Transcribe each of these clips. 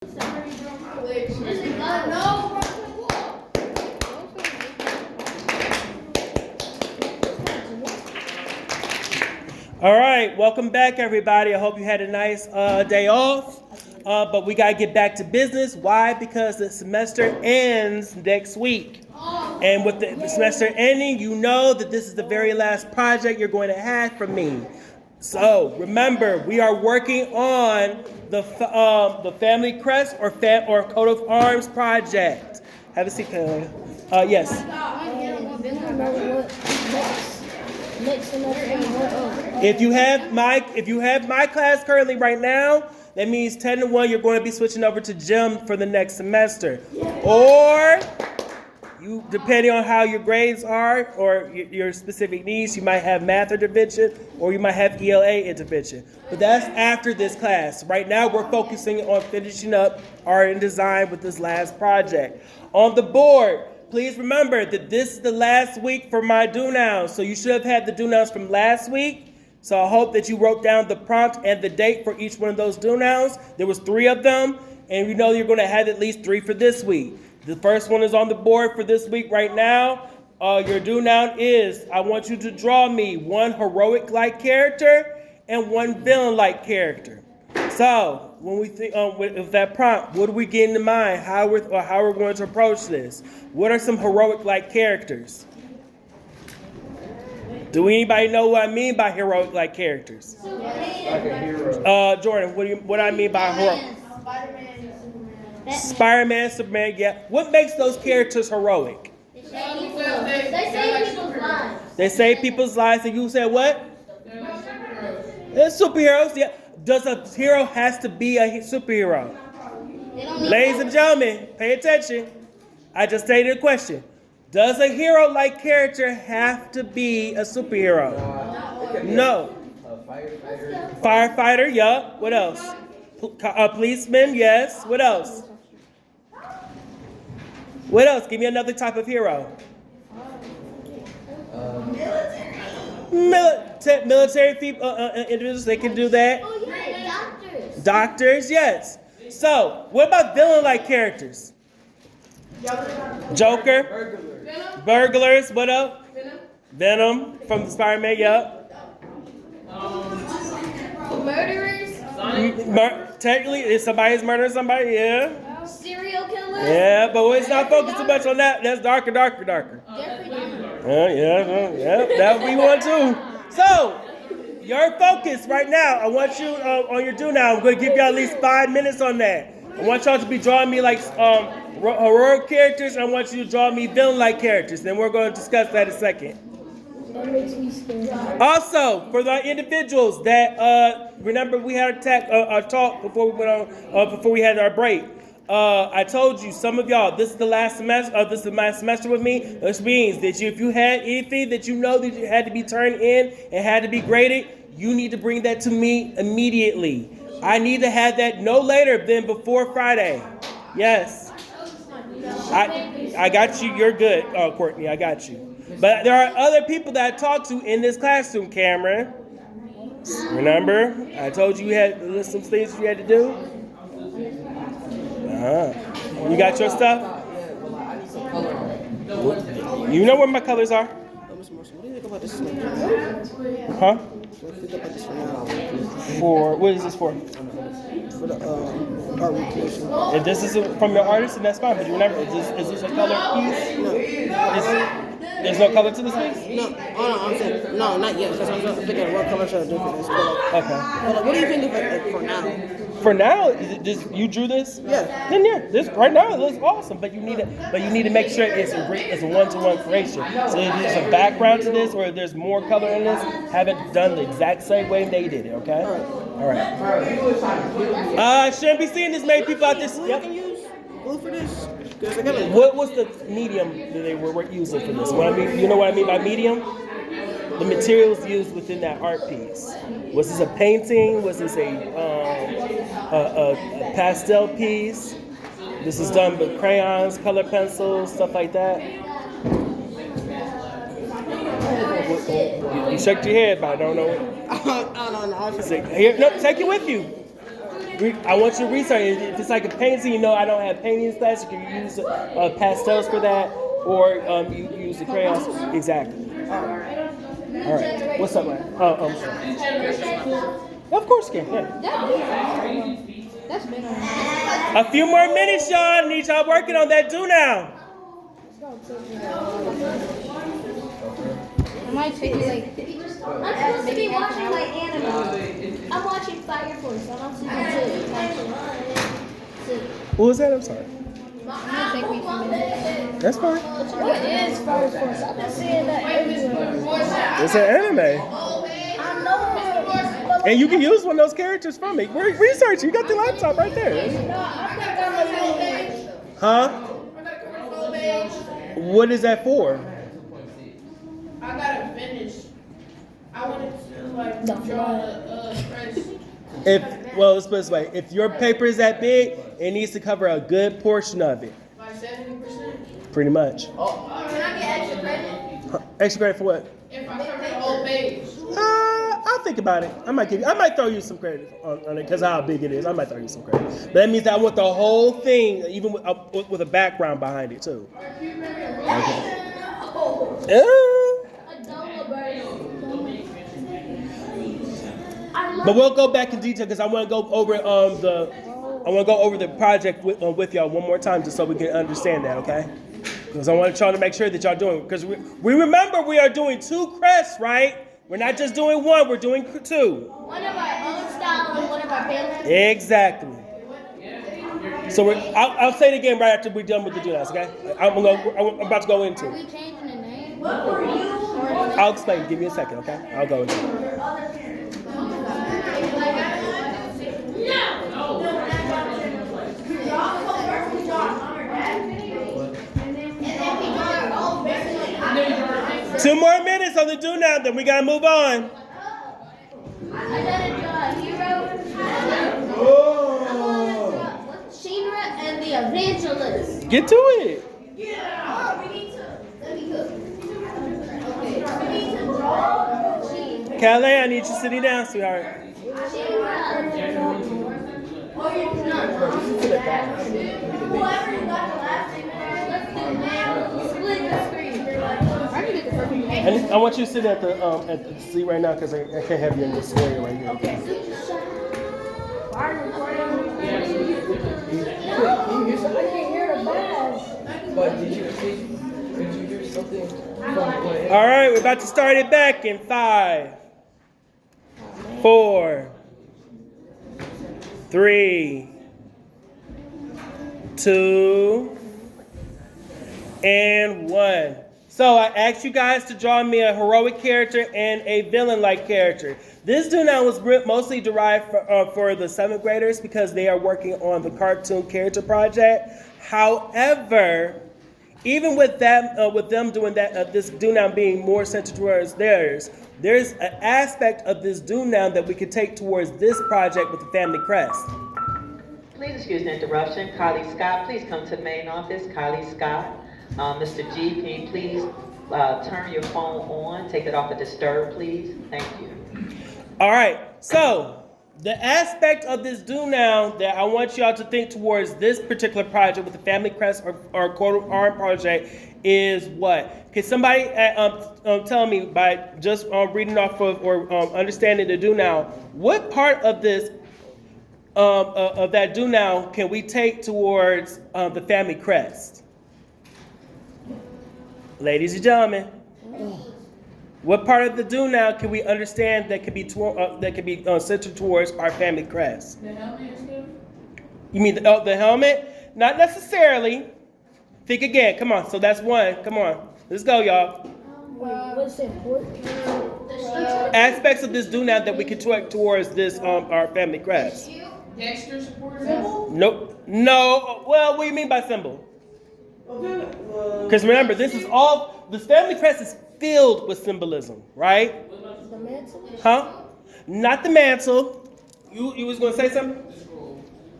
All right, welcome back, everybody. I hope you had a nice day off, but we got to get back to business. Why? Because the semester ends next week. And with the semester ending, you know that this is the very last project you're going to have from me. So remember, we are working on the family crest or coat of arms project. Have a seat, Kelly. Yes. If you have my class currently right now, that means 10 to 1 you're going to be switching over to gym for the next semester. Or you, depending on how your grades are or your specific needs, you might have math intervention or you might have ELA intervention. But that's after this class. Right now we're focusing on finishing up art and design with this last project. On the board, please remember that this is the last week for my do-nows. So you should have had the do-nows from last week. So I hope that you wrote down the prompt and the date for each one of those do-nows. There was 3 of them, and you know you're going to have at least 3 for this week. The first one is on the board for this week right now. Your do-now is, I want you to draw me 1 heroic-like character and 1 villain-like character. So when we think with that prompt, what do we get in mind? How we're going to approach this? What are some heroic-like characters? Do anybody know what I mean by heroic-like characters? Like a hero. Jordan, what do I mean by heroic? Spider-Man, Superman, yeah. What makes those characters heroic? They save people's lives. They save people's lives, and you said what? They're superheroes, yeah. Does a hero has to be a superhero? Ladies and gentlemen, pay attention. I just stated a question. Does a hero-like character have to be a superhero? No. A firefighter. Firefighter, yeah. What else? A policeman, yes. What else? What else? Give me another type of hero. Military people, individuals, they can do that. Oh yeah, doctors. Doctors, yes. So, what about villain-like characters? Joker. Burglars, what else? Venom from the Spider-Man, yeah. Murderers. Technically, if somebody's murdering somebody, yeah. Serial killers. Yeah, but let's not focus too much on that. That's darker. Jeffrey Dahmer. Yeah, that would be one too. So, your focus right now, I want you on your do now. I'm going to give you at least 5 minutes on that. I want y'all to be drawing me like heroic characters. I want you to draw me villain-like characters. Then we're going to discuss that in a second. That makes me scared. Also, for the individuals that remember we had a talk before we went on before we had our break. I told you, some of y'all, this is the last semester. This is my semester with me, which means that if you had anything that you know that you had to be turned in and had to be graded, you need to bring that to me immediately. I need to have that no later than before Friday. Yes. I got you. You're good, Courtney. I got you. But there are other people that I talked to in this classroom, Cameron. Remember? I told you had some things you had to do? You got your stuff? You know where my colors are? What do you think about this? Huh? What do you think about this for now? For, what is this for? For the art recreation. If this is from your artist, then that's fine. But you remember, is this a color piece? No. There's no color to this piece? No, I'm saying, no, not yet. Because I'm thinking what color should I do for this. But Okay. what do you think of it for now? For now, is it just you drew this? Yeah. Then yeah, this right now it looks awesome. But you need to make sure it's a one-to-one creation. So if there's a background to this, or if there's more color in this, have it done the exact same way they did it. Okay. All right. Shouldn't be seeing this many people out this. Glue Yep. you can use? Glue for this? Because I got like, What was the medium that they were using for this? What I mean, you know what I mean by medium? The materials used within that art piece. Was this a painting? Was this a pastel piece? This is done with crayons, color pencils, stuff like that. You shook your head, but I don't know. I don't know. Here, no, take it with you. I want you to research. If it's like a painting, you know I don't have painting class. You can use pastels for that, or you use the crayons. Exactly. All right. What's up, man? Of course you can. Yeah. That's been on. A few more minutes, y'all. I need y'all working on that do now. It might take you like. I'm supposed to be watching like anime. I'm watching Fire Force. I'm on season 2. What was that? I'm sorry. It might take me a few minutes. That's fine. What is Fire Force? I've been seeing that everywhere. It's an anime. I know. And you can use one of those characters from it. Research. You got the laptop right there. No, I think I'm a little. Huh? What is that for? I gotta finish. I wanted to like draw a spreadsheet. Let's put it this way. If your paper is that big, it needs to cover a good portion of it. By 70%. Pretty much. Can I get extra credit? Extra credit for what? If I cover the whole page. I'll think about it. I might throw you some credit on it because how big it is. I might throw you some credit. But that means that I want the whole thing, even with a background behind it too. Okay. But we'll go back in detail because I want to go over the project with y'all one more time just so we can understand that, okay? Because I want y'all to make sure that y'all doing, because we remember we are doing 2 crests, right? We're not just doing 1, we're doing 2. One of our own style and one of our family. Exactly. So I'll say it again right after we're done with the do-nots, okay? I'm about to go into Are we it. changing the name? What were you? I'll explain. Give me a second, okay? I'll go into it. Two more minutes on the do now, then we gotta move on. I gotta draw a hero. Shinra and the Evangelist. Get to it. Oh, we need to. Let me go. Okay, we need to draw. Calais, I need you sitting down, sweetheart. Whoever got the last name, let's do now. Split the screen. I can get the purple. And I want you to sit at the seat right now because I can't have you in this area right here. Okay. But could you hear something from All right, we're about to start it back in 5, 4, 3, 2, and 1. So I asked you guys to draw me a heroic character and a villain-like character. This do-now was mostly derived for the 7th graders because they are working on the cartoon character project. However, even with them doing that, this do-now being more centered towards theirs, there's an aspect of this do-now that we could take towards this project with the family crest. Please excuse the interruption. Kylie Scott, please come to the main office. Kylie Scott. Mr. G, can you please turn your phone on? Take it off of disturb, please. Thank you. All right, so the aspect of this do now that I want y'all to think towards this particular project with the family crest or quote arm project is what? Can somebody tell me by just reading off of or understanding the do now, what part of this of that do now can we take towards the family crest? Ladies and gentlemen, what part of the do now can we understand that could be centered towards our family crest? The helmet and stuff? You mean the helmet? Not necessarily. Think again. Come on. So that's 1. Come on. Let's go, y'all. What's important? Aspects of this do now that we can take towards this our family crest. Dexter supporter? Nope. No. Well, what do you mean by symbol? Because remember, this family crest is filled with symbolism, right? The mantle? Huh? Not the mantle. You was going to say something?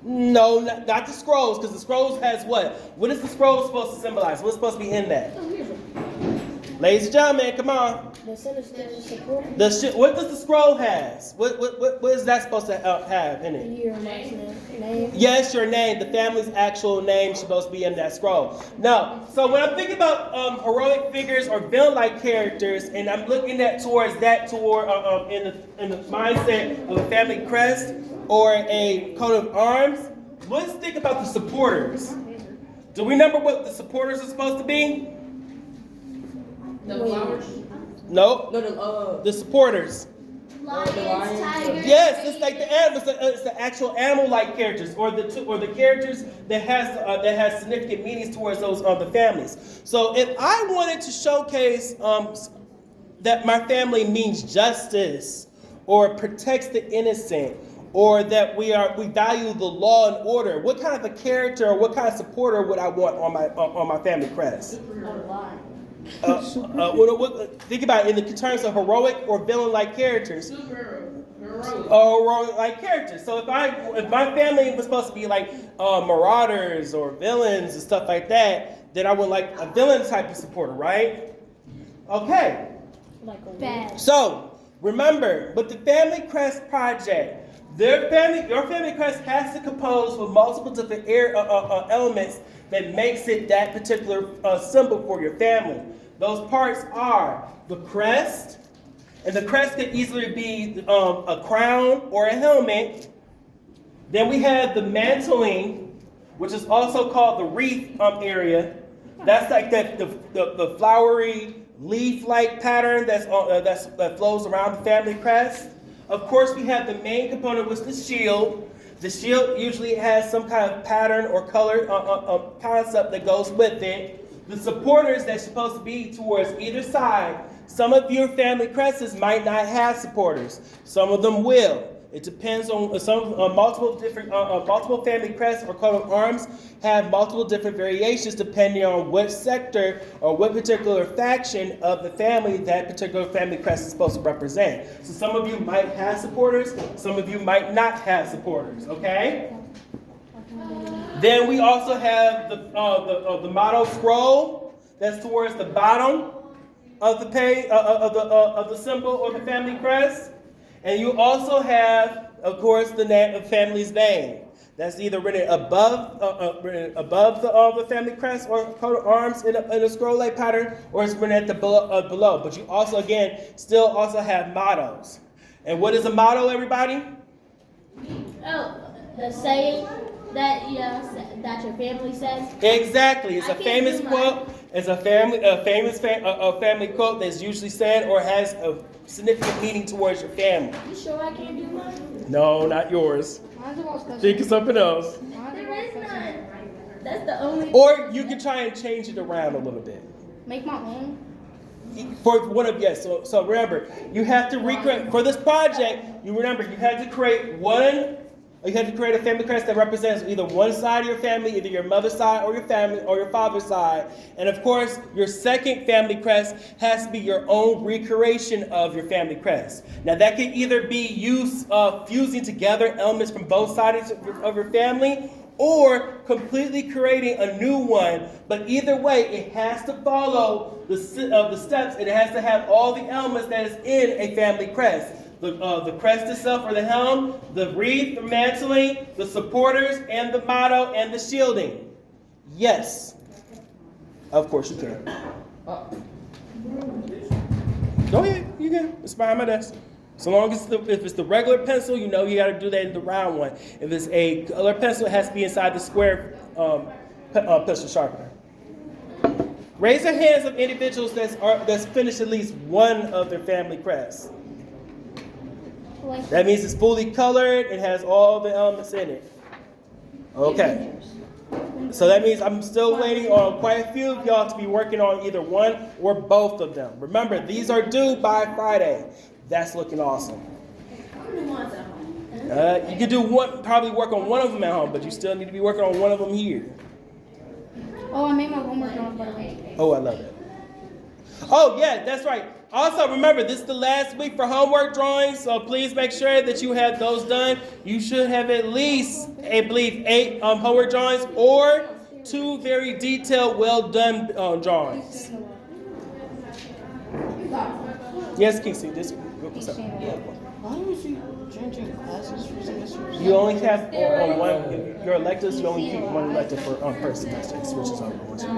No, not the scrolls, because the scrolls has what? What is the scroll supposed to symbolize? What's supposed to be in that? Ladies and gentlemen, come on. The sinister supporter. What does the scroll has? What is that supposed to have in it? Your name. Yes, your name. The family's actual name is supposed to be in that scroll. No. So when I'm thinking about heroic figures or villain-like characters, and I'm looking at toward in the mindset of a family crest or a coat of arms, let's think about the supporters. Do we remember what the supporters are supposed to be? The flowers. Nope. No, The supporters. Lions, tigers. Yes, it's like the animals. It's the actual animal-like characters, or the characters that has significant meanings towards those other families. So, if I wanted to showcase that my family means justice, or protects the innocent, or that we value the law and order, what kind of a character or what kind of supporter would I want on my family crest? Think about it in the terms of heroic or villain-like characters. Superhero. Heroic. Heroic characters. So if my family was supposed to be like marauders or villains and stuff like that, then I would like a villain type of supporter, right? Okay. Like a bad. So remember, with the Family Crest Project, your family crest has to compose with multiple different elements that makes it that particular symbol for your family. Those parts are the crest, and the crest can easily be a crown or a helmet. Then we have the mantling, which is also called the wreath area. That's like the flowery leaf-like pattern that flows around the family crest. Of course, we have the main component, which is the shield. The shield usually has some kind of pattern or color concept that goes with it. The supporters that's supposed to be towards either side. Some of your family crests might not have supporters. Some of them will. It depends on multiple family crests or coat of arms have multiple different variations depending on what sector or what particular faction of the family that particular family crest is supposed to represent. So some of you might have supporters, some of you might not have supporters, okay? Then we also have the motto scroll that's towards the bottom of the page of the symbol or the family crest. And you also have, of course, the family's name. That's either written above the family crest or coat of arms in a scroll-like pattern, or it's written at the below. But you also, again, still also have mottos. And what is a motto, everybody? Oh, the saying that that your family says. Exactly. It's I a can't famous do quote. It's a famous family quote that's usually said or has a significant meaning towards your family. You sure I can't do mine? No, not yours. Think of something else. There is none. That's the only. Or you can try and change it around a little bit. Make my own. For one of yes. So remember, you have to recreate for this project. You had to create one. You had to create a family crest that represents either one side of your family, either your mother's side or your family or your father's side. And of course, your second family crest has to be your own recreation of your family crest. Now that can either be fusing together elements from both sides of your family, or completely creating a new one. But either way, it has to follow the steps, and it has to have all the elements that is in a family crest. The crest itself or the helm, the wreath, the mantling, the supporters, and the motto, and the shielding. Yes. Of course you can. Go ahead, you can. It's behind my desk. So long as if it's the regular pencil, you know you got to do that in the round one. If it's a color pencil, it has to be inside the square pencil sharpener. Raise the hands of individuals that's finished at least one of their family crests. That means it's fully colored. It has all the elements in it. Okay. So that means I'm still waiting on quite a few of y'all to be working on either one or both of them. Remember, these are due by Friday. That's looking awesome. You could do one, probably work on one of them at home, but you still need to be working on one of them here. Oh, I made my homework drawing, by the way. Oh, I love it. Oh, yeah, that's right. Also, remember, this is the last week for homework drawings, so please make sure that you have those done. You should have at least, I believe, 8 homework drawings or 2 very detailed, well-done drawings. Yes, Kixie, this. What's up? Why do we see changing classes for semesters? You only have on one. Your electives, you only keep one elective per semester. It switches over once you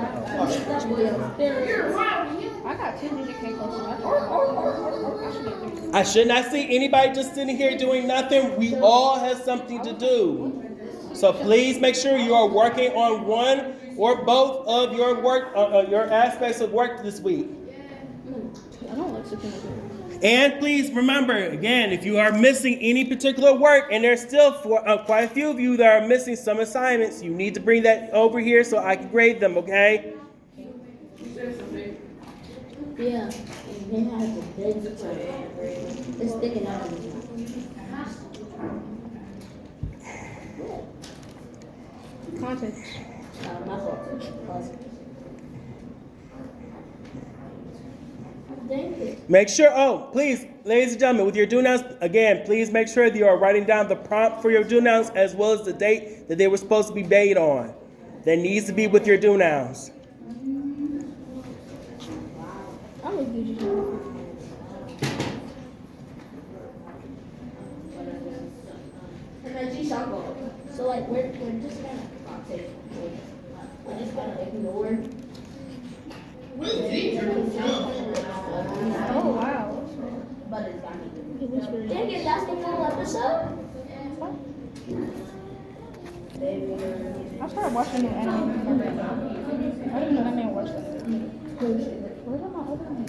I got 2 GK questions. I should not see anybody just sitting here doing nothing. We all have something to do. So please make sure you are working on one or both of your work, your aspects of work this week. I don't like September. And please remember, again, if you are missing any particular work, and there's still quite a few of you that are missing some assignments, you need to bring that over here so I can grade them, okay? Yeah. It has a big it's sticking out of me. Context. My fault. Dang it. Make sure, please, ladies and gentlemen, with your do nows, again, please make sure that you are writing down the prompt for your do nows as well as the date that they were supposed to be made on. That needs to be with your do nows. I'm a good So like we're just gonna ignore. Oh, wow. But it's dang it, that's the full episode. I started watching the anime. I didn't know that man watched that. Where's my other one?